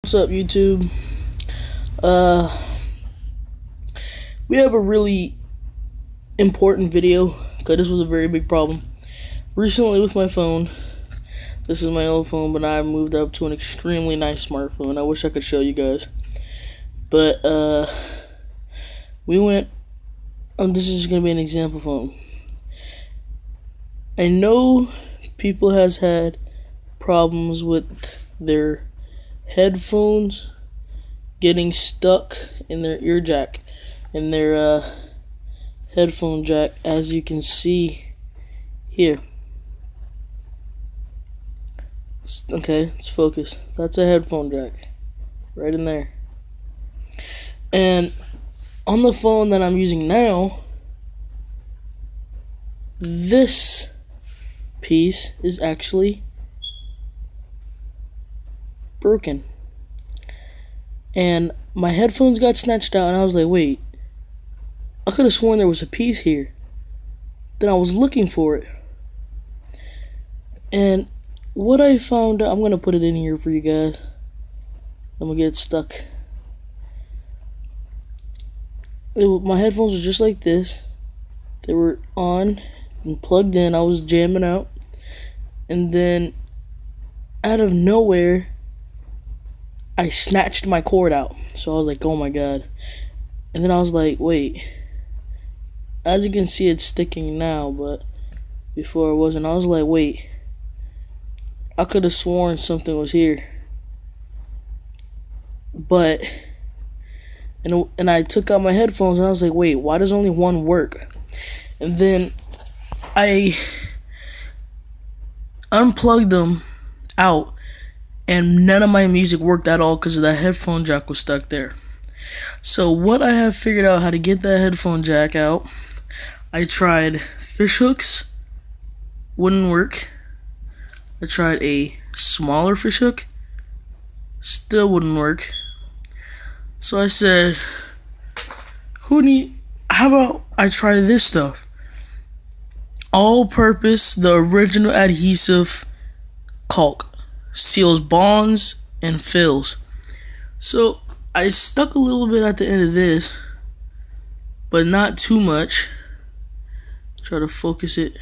What's up, YouTube? We have a really important video because this was a very big problem recently with my phone. This is my old phone, but I moved up to an extremely nice smartphone. I wish I could show you guys, but we went. This is gonna be an example phone. I know people has had problems with their headphones getting stuck in their ear jack, in their headphone jack, as you can see here. Okay, let's focus. That's a headphone jack right in there. And on the phone that I'm using now, this piece is actually broken. And my headphones got snatched out, and I was like, wait, I could have sworn there was a piece here. Then I was looking for it. And what I found out, I'm going to put it in here for you guys. I'm going to get stuck. My headphones were just like this. They were on and plugged in. I was jamming out. And then, out of nowhere, I snatched my cord out. So I was like, oh my god. And then I was like, wait. As you can see, it's sticking now, but before it wasn't. I was like, wait. I could have sworn something was here. But, and I took out my headphones, and I was like, wait, why does only one work? And then I unplugged them out, and none of my music worked at all because the headphone jack was stuck there. So what I have figured out how to get that headphone jack out, I tried fish hooks, wouldn't work. I tried a smaller fish hook, still wouldn't work. So I said, how about I try this stuff? All-purpose, the original adhesive caulk. Seals bonds and fills. So I stuck a little bit at the end of this, but not too much. Try to focus it.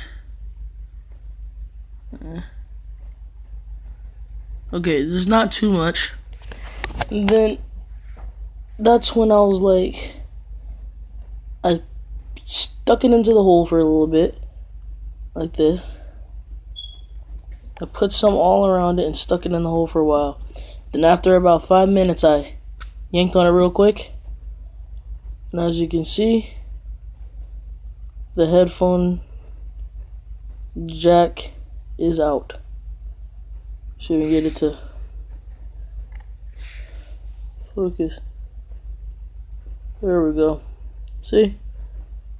Okay, there's not too much. And then that's when I was like, I stuck it into the hole for a little bit, like this. I put some all around it and stuck it in the hole for a while. Then after about 5 minutes, I yanked on it real quick. And as you can see, the headphone jack is out. See if we can get it to focus. There we go. See?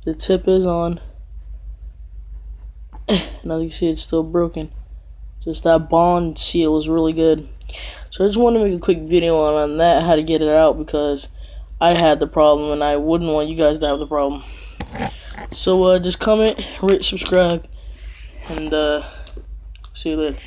The tip is on. And as you can see, it's still broken. Just that bond seal is really good. So I just wanted to make a quick video on that, how to get it out, because I had the problem and I wouldn't want you guys to have the problem. So just comment, rate, subscribe, and see you later.